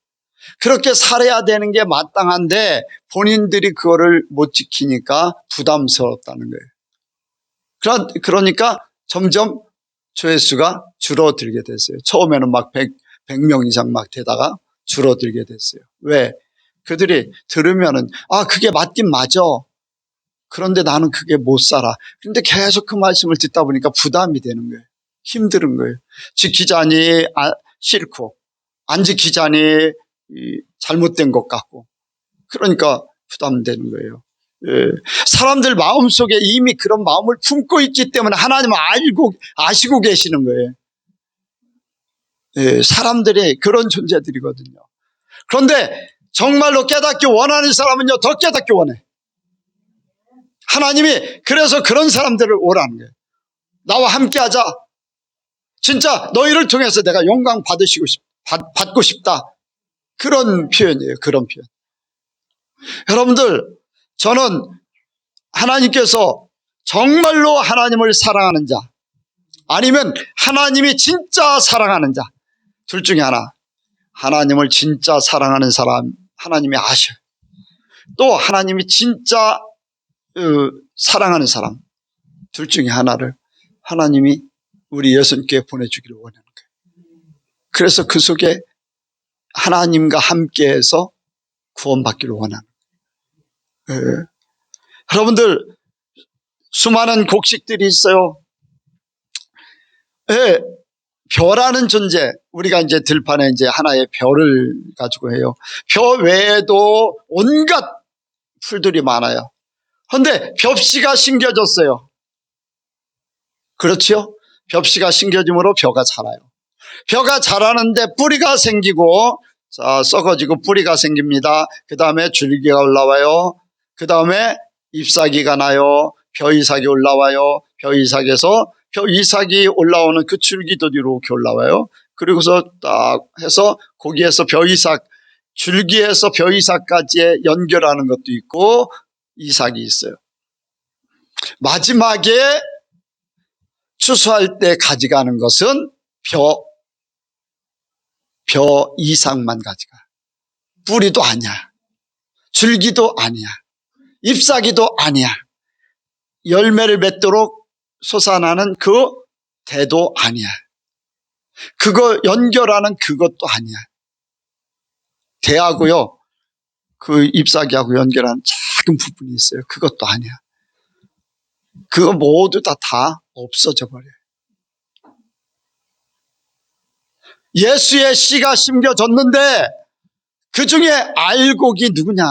[SPEAKER 1] 그렇게 살아야 되는 게 마땅한데 본인들이 그거를 못 지키니까 부담스럽다는 거예요. 그러니까 점점 조회수가 줄어들게 됐어요. 처음에는 막 100명 이상 막 되다가 줄어들게 됐어요. 왜? 그들이 들으면은 그게 맞긴 맞아. 그런데 나는 그게 못 살아. 그런데 계속 그 말씀을 듣다 보니까 부담이 되는 거예요. 힘든 거예요. 지키자니 싫고 안 지키자니 잘못된 것 같고 그러니까 부담되는 거예요. 예. 사람들 마음속에 이미 그런 마음을 품고 있기 때문에 하나님은 아시고 계시는 거예요. 예. 사람들이 그런 존재들이거든요. 그런데 정말로 깨닫기 원하는 사람은요 더 깨닫기 원해. 하나님이 그래서 그런 사람들을 오라는 거예요. 나와 함께 하자. 진짜 너희를 통해서 내가 영광 받고 싶다. 그런 표현이에요. 그런 표현. 여러분들, 저는 하나님께서 정말로 하나님을 사랑하는 자, 아니면 하나님이 진짜 사랑하는 자, 둘 중에 하나. 하나님을 진짜 사랑하는 사람, 하나님이 아셔요. 또 하나님이 진짜 사랑하는 사람, 둘 중에 하나를 하나님이 우리 예수님께 보내주기를 원하는 거예요. 그래서 그 속에 하나님과 함께해서 구원받기를 원하는 거예요. 네. 여러분들 수많은 곡식들이 있어요. 네. 벼라는 존재, 우리가 이제 들판에 이제 하나의 벼를 가지고 해요. 벼 외에도 온갖 풀들이 많아요. 그런데 벽씨가 심겨졌어요. 그렇죠? 벽씨가 심겨짐으로 벼가 자라요. 벼가 자라는데 뿌리가 생기고 썩어지고 뿌리가 생깁니다. 그 다음에 줄기가 올라와요. 그 다음에 잎사귀가 나요. 벼이삭이 올라와요. 벼이삭에서 벼이삭이 올라오는 그 줄기도 이렇게 올라와요. 그리고서 딱 해서 거기에서 벼이삭, 줄기에서 벼이삭까지 연결하는 것도 있고 이삭이 있어요. 마지막에 추수할 때 가져가는 것은 벼 이삭만 가져가. 뿌리도 아니야. 줄기도 아니야. 잎사귀도 아니야. 열매를 맺도록 솟아나는 그 대도 아니야. 그거 연결하는 그것도 아니야. 대하고요, 그 잎사귀하고 연결하는 작은 부분이 있어요. 그것도 아니야. 그거 모두 다 없어져 버려요. 예수의 씨가 심겨졌는데 그 중에 알곡이 누구냐?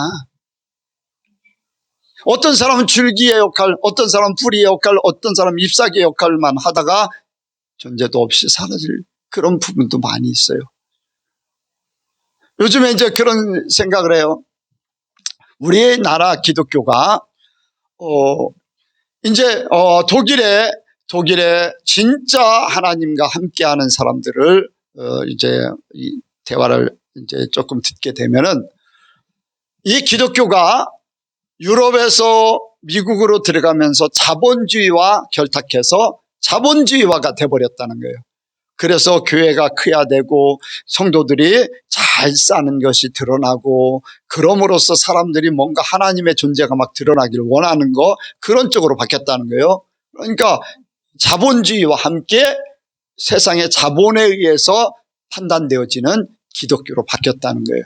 [SPEAKER 1] 어떤 사람은 줄기의 역할, 어떤 사람은 뿌리의 역할, 어떤 사람은 잎사귀의 역할만 하다가 존재도 없이 사라질 그런 부분도 많이 있어요. 요즘에 이제 그런 생각을 해요. 우리나라 기독교가 이제 독일에 진짜 하나님과 함께하는 사람들을 이제 이 대화를 이제 조금 듣게 되면은 이 기독교가 유럽에서 미국으로 들어가면서 자본주의와 결탁해서 자본주의화가 돼버렸다는 거예요. 그래서 교회가 커야 되고 성도들이 잘 사는 것이 드러나고 그럼으로써 사람들이 뭔가 하나님의 존재가 막 드러나기를 원하는 거, 그런 쪽으로 바뀌었다는 거예요. 그러니까 자본주의와 함께 세상의 자본에 의해서 판단되어지는 기독교로 바뀌었다는 거예요.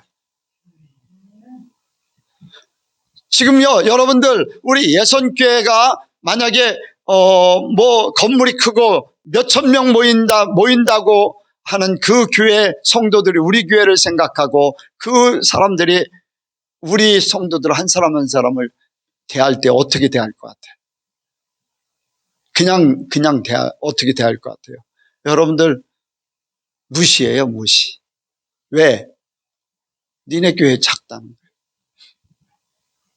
[SPEAKER 1] 지금요, 여러분들, 우리 예선교회가 만약에 뭐 건물이 크고 몇천 명 모인다고 하는 그 교회 성도들이 우리 교회를 생각하고 그 사람들이 우리 성도들 한 사람 한 사람을 대할 때 어떻게 대할 것 같아요? 어떻게 대할 것 같아요? 여러분들, 무시해요, 무시. 왜? 니네 교회 작다는 거예요.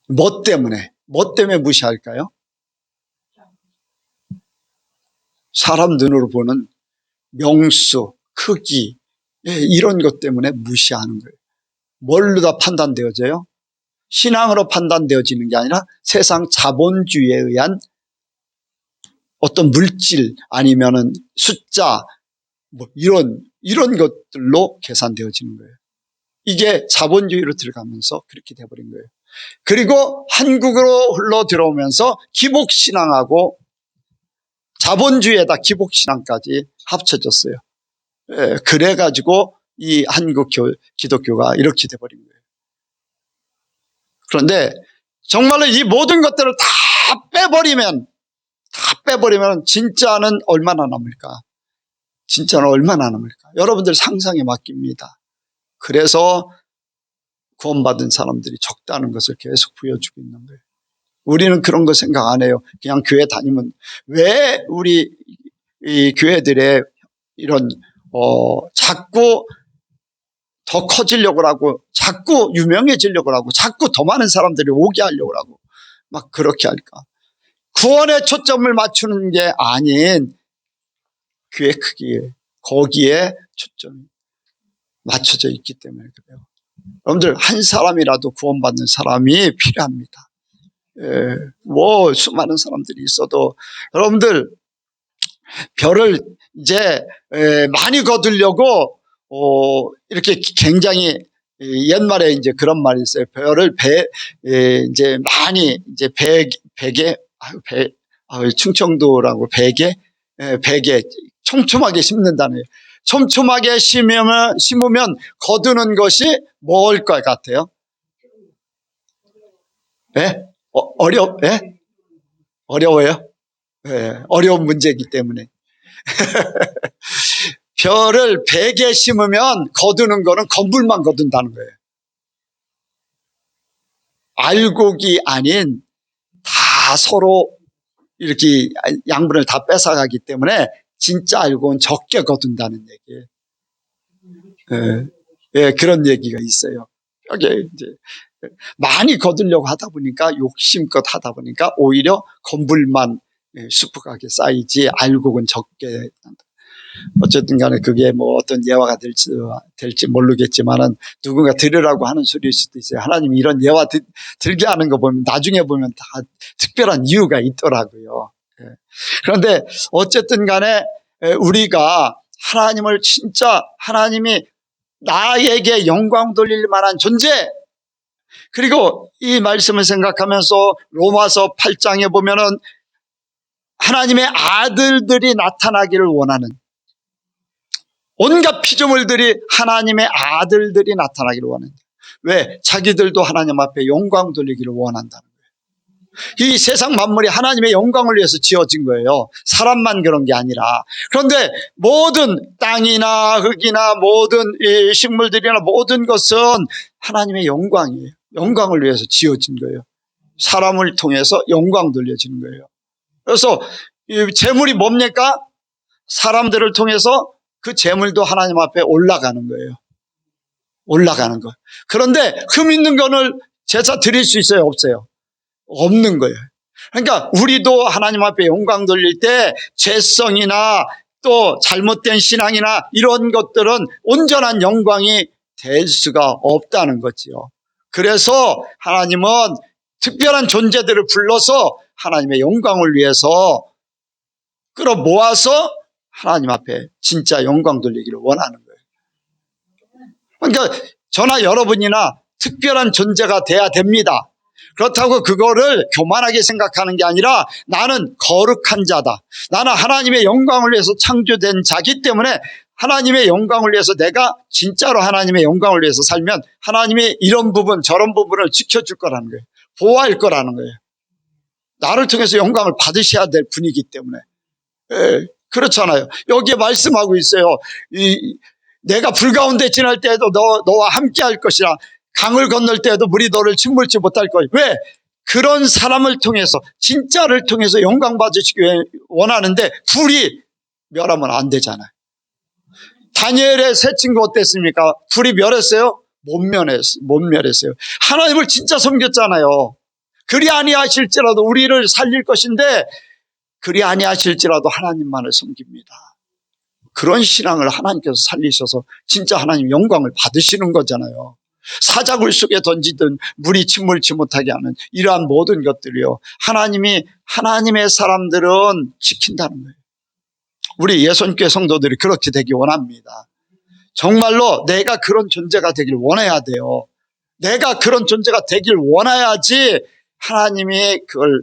[SPEAKER 1] 뭐 때문에 무시할까요? 사람 눈으로 보는 명수, 크기, 이런 것 때문에 무시하는 거예요. 뭘로 다 판단되어져요? 신앙으로 판단되어지는 게 아니라 세상 자본주의에 의한 어떤 물질 아니면은 숫자, 뭐 이런 것들로 계산되어지는 거예요. 이게 자본주의로 들어가면서 그렇게 돼버린 거예요. 그리고 한국으로 흘러 들어오면서 기복신앙하고 자본주의에다 기복신앙까지 합쳐졌어요. 그래가지고 이 한국 기독교가 이렇게 돼버린 거예요. 그런데 정말로 이 모든 것들을 다 빼버리면 진짜는 얼마나 남을까? 진짜는 얼마나 남을까? 여러분들 상상에 맡깁니다. 그래서 구원받은 사람들이 적다는 것을 계속 보여주고 있는 거예요. 우리는 그런 거 생각 안 해요. 그냥 교회 다니면. 왜 우리 이 교회들의 이런 자꾸 더 커지려고 하고 자꾸 유명해지려고 하고 자꾸 더 많은 사람들이 오게 하려고 하고 막 그렇게 할까? 구원에 초점을 맞추는 게 아닌 교회 크기에, 거기에 초점이 맞춰져 있기 때문에 그래요. 여러분들, 한 사람이라도 구원받는 사람이 필요합니다. 뭐 수많은 사람들이 있어도 여러분들, 별을 이제 많이 거두려고 이렇게 굉장히 옛말에 이제 그런 말이 있어요. 별을 이제 많이 이제 100개 충청도라고 100개 촘촘하게 심는다는 거예요. 촘촘하게 심으면 거두는 것이 뭘 것 같아요? 예? 예? 어려워요? 예, 어려운 문제이기 때문에. 별을 100개 심으면 거두는 거는 건물만 거둔다는 거예요. 알곡이 아닌 다 서로 이렇게 양분을 다 뺏어가기 때문에 진짜 알곡은 적게 거둔다는 얘기예요. 그런 얘기가 있어요. 여기 이제 많이 거두려고 하다 보니까 욕심껏 하다 보니까 오히려 건물만 수북하게 쌓이지 알곡은 적게 한다. 어쨌든 간에 그게 뭐 어떤 예화가 될지 모르겠지만은 누군가 들으라고 하는 소리일 수도 있어요. 하나님이 이런 예화 들게 하는 거 보면 나중에 보면 다 특별한 이유가 있더라고요. 그런데 어쨌든 간에 우리가 하나님을 진짜 하나님이 나에게 영광 돌릴 만한 존재, 그리고 이 말씀을 생각하면서 로마서 8장에 보면은 하나님의 아들들이 나타나기를 원하는, 온갖 피조물들이 하나님의 아들들이 나타나기를 원한다. 왜? 자기들도 하나님 앞에 영광 돌리기를 원한다는 거예요. 이 세상 만물이 하나님의 영광을 위해서 지어진 거예요. 사람만 그런 게 아니라. 그런데 모든 땅이나 흙이나 모든 이 식물들이나 모든 것은 하나님의 영광이에요. 영광을 위해서 지어진 거예요. 사람을 통해서 영광 돌려지는 거예요. 그래서 이 재물이 뭡니까? 사람들을 통해서 그 재물도 하나님 앞에 올라가는 거예요. 올라가는 거. 그런데 흠 있는 거를 제사 드릴 수 있어요? 없어요? 없는 거예요. 그러니까 우리도 하나님 앞에 영광 돌릴 때 죄성이나 또 잘못된 신앙이나 이런 것들은 온전한 영광이 될 수가 없다는 거지요. 그래서 하나님은 특별한 존재들을 불러서 하나님의 영광을 위해서 끌어모아서 하나님 앞에 진짜 영광 돌리기를 원하는 거예요. 그러니까 저나 여러분이나 특별한 존재가 돼야 됩니다. 그렇다고 그거를 교만하게 생각하는 게 아니라 나는 거룩한 자다. 나는 하나님의 영광을 위해서 창조된 자기 때문에 하나님의 영광을 위해서 내가 진짜로 하나님의 영광을 위해서 살면 하나님의 이런 부분 저런 부분을 지켜줄 거라는 거예요. 보호할 거라는 거예요. 나를 통해서 영광을 받으셔야 될 분이기 때문에. 예, 그렇잖아요. 여기에 말씀하고 있어요. 내가 불 가운데 지날 때에도 너와 함께 할 것이라. 강을 건널 때에도 물이 너를 침몰치 못할 거예요. 왜? 그런 사람을 통해서 진짜를 통해서 영광 받으시기 원하는데 불이 멸하면 안 되잖아요. 다니엘의 세 친구 어땠습니까? 불이 멸했어요? 못 멸했어요. 하나님을 진짜 섬겼잖아요. 그리 아니하실지라도 우리를 살릴 것인데 그리 아니하실지라도 하나님만을 섬깁니다. 그런 신앙을 하나님께서 살리셔서 진짜 하나님 영광을 받으시는 거잖아요. 사자굴 속에 던지든 물이 침몰치 못하게 하는 이러한 모든 것들이요. 하나님의 사람들은 지킨다는 거예요. 우리 예선교회 성도들이 그렇게 되기 원합니다. 정말로 내가 그런 존재가 되길 원해야 돼요. 내가 그런 존재가 되길 원해야지 하나님이 그걸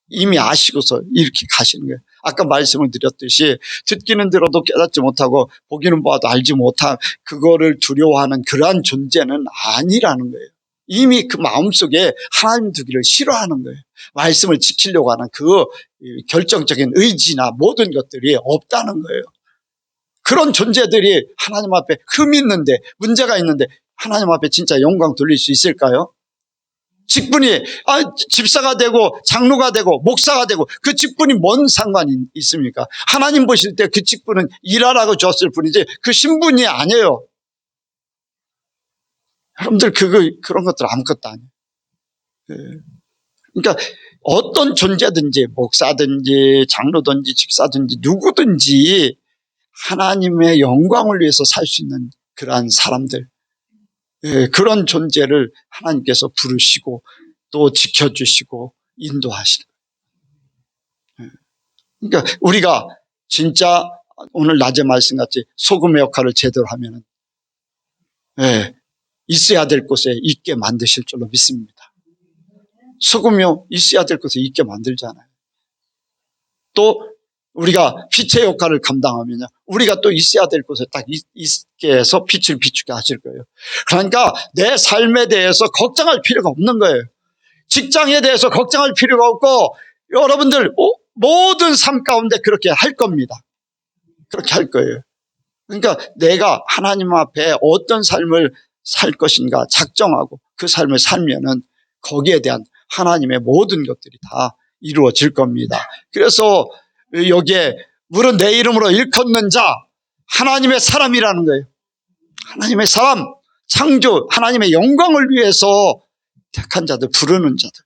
[SPEAKER 1] 이미 아시고서 이렇게 가시는 거예요. 아까 말씀을 드렸듯이 듣기는 들어도 깨닫지 못하고 보기는 봐도 알지 못한 그거를 두려워하는 그러한 존재는 아니라는 거예요. 이미 그 마음속에 하나님 두기를 싫어하는 거예요. 말씀을 지키려고 하는 그 결정적인 의지나 모든 것들이 없다는 거예요. 그런 존재들이 하나님 앞에 흠이 있는데 문제가 있는데 하나님 앞에 진짜 영광 돌릴 수 있을까요? 직분이 집사가 되고 장로가 되고 목사가 되고 그 직분이 뭔 상관이 있습니까? 하나님 보실 때 그 직분은 일하라고 줬을 뿐이지 그 신분이 아니에요. 여러분들 그런 것들 아무것도 아니에요. 그러니까 어떤 존재든지 목사든지 장로든지 집사든지 누구든지 하나님의 영광을 위해서 살 수 있는 그러한 사람들, 그런 존재를 하나님께서 부르시고 또 지켜주시고 인도하시는 거예요. 그러니까 우리가 진짜 오늘 낮에 말씀같이 소금의 역할을 제대로 하면 있어야 될 곳에 있게 만드실 줄로 믿습니다. 소금이요 있어야 될 곳에 있게 만들잖아요. 또 우리가 빛의 역할을 감당하면요 우리가 또 있어야 될 곳에 딱 있게 해서 빛을 비추게 하실 거예요. 그러니까 내 삶에 대해서 걱정할 필요가 없는 거예요. 직장에 대해서 걱정할 필요가 없고 여러분들 모든 삶 가운데 그렇게 할 겁니다. 그렇게 할 거예요. 그러니까 내가 하나님 앞에 어떤 삶을 살 것인가 작정하고 그 삶을 살면은 거기에 대한 하나님의 모든 것들이 다 이루어질 겁니다. 그래서 여기에 물은 내 이름으로 일컫는 자 하나님의 사람이라는 거예요. 하나님의 사람, 창조, 하나님의 영광을 위해서 택한 자들, 부르는 자들.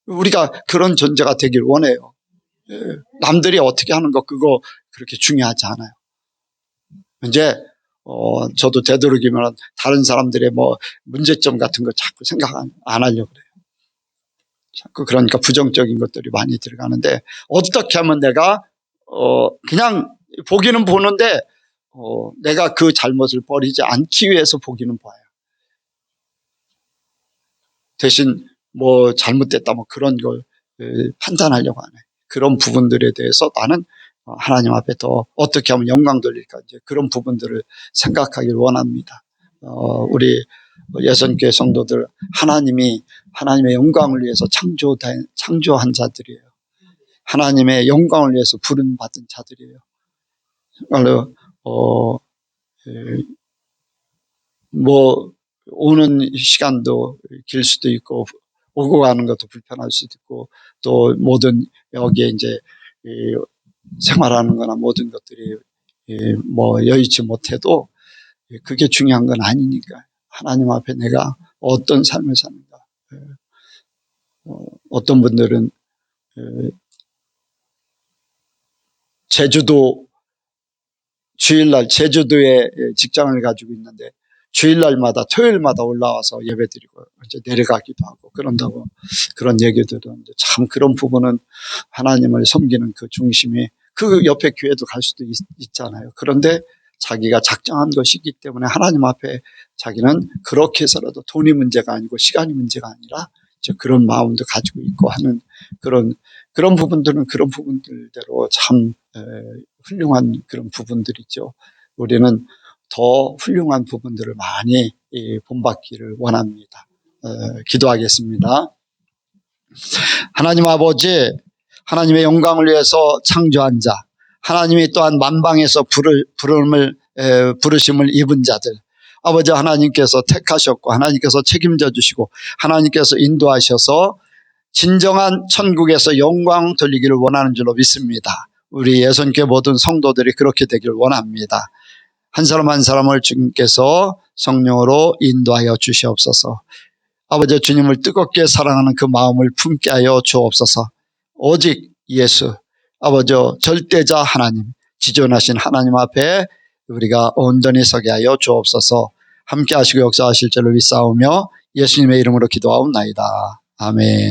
[SPEAKER 1] 우리가 그런 존재가 되길 원해요. 남들이 어떻게 하는 거 그거 그렇게 중요하지 않아요. 이제 저도 되도록이면 다른 사람들의 문제점 같은 거 자꾸 생각 안 하려고 그래요. 자꾸 그러니까 부정적인 것들이 많이 들어가는데 어떻게 하면 내가 그냥 보기는 보는데 내가 그 잘못을 버리지 않기 위해서 보기는 봐요. 대신 뭐 잘못됐다 뭐 그런 걸 판단하려고 하네. 그런 부분들에 대해서 나는 하나님 앞에 더 어떻게 하면 영광 돌릴까 이제 그런 부분들을 생각하길 원합니다. 우리 예선교회 성도들 하나님이 하나님의 영광을 위해서 창조한 자들이에요. 하나님의 영광을 위해서 부름받은 자들이에요. 정말로 뭐 오는 시간도 길 수도 있고 오고 가는 것도 불편할 수도 있고 또 모든 여기에 이제 생활하는 거나 모든 것들이 뭐 여의치 못해도 그게 중요한 건 아니니까 하나님 앞에 내가 어떤 삶을 사는가. 어떤 분들은 주일날 제주도에 직장을 가지고 있는데 주일날마다 토요일마다 올라와서 예배드리고 이제 내려가기도 하고 그런다고 그런 얘기도 들었는데 참 그런 부분은 하나님을 섬기는 그 중심이 그 옆에 교회도 갈 수도 있잖아요. 그런데 자기가 작정한 것이기 때문에 하나님 앞에 자기는 그렇게 해서라도 돈이 문제가 아니고 시간이 문제가 아니라 그런 마음도 가지고 있고 하는 그런 부분들은 그런 부분들대로 참 훌륭한 그런 부분들이죠. 우리는 더 훌륭한 부분들을 많이 본받기를 원합니다. 기도하겠습니다. 하나님 아버지, 하나님의 영광을 위해서 창조한 자, 하나님이 또한 만방에서 부르심을 입은 자들, 아버지 하나님께서 택하셨고 하나님께서 책임져 주시고 하나님께서 인도하셔서 진정한 천국에서 영광 돌리기를 원하는 줄로 믿습니다. 우리 예선교회 모든 성도들이 그렇게 되기를 원합니다. 한 사람 한 사람을 주님께서 성령으로 인도하여 주시옵소서. 아버지 주님을 뜨겁게 사랑하는 그 마음을 품게 하여 주옵소서. 오직 예수, 아버지 절대자 하나님, 지존하신 하나님 앞에 우리가 온전히 서게 하여 주옵소서. 함께 하시고 역사하실 줄로 믿사오며 예수님의 이름으로 기도하옵나이다. 아멘.